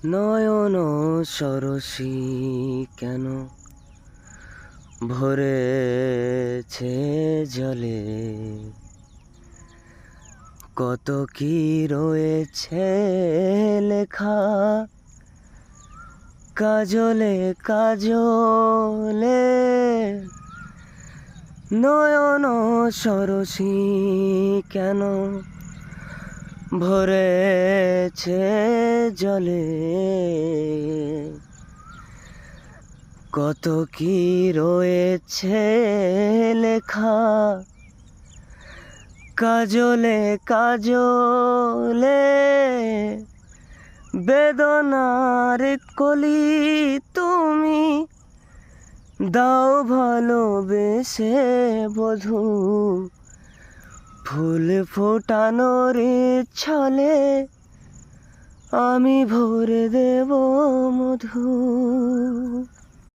নয়ন সরসী কেন ভরেছে জলে, কত কি রয়েছে লেখা কাজলে কাজলে। নয়ন সরসী কেন ভরেছে জলে, কত কি রয়েছে লেখা কাজলে কাজলে। বেদনার কলি তুমি দাও ভালোবেসে বধূ, ফুল ফোটানোর ছলে আমি ভরে দেব মধু।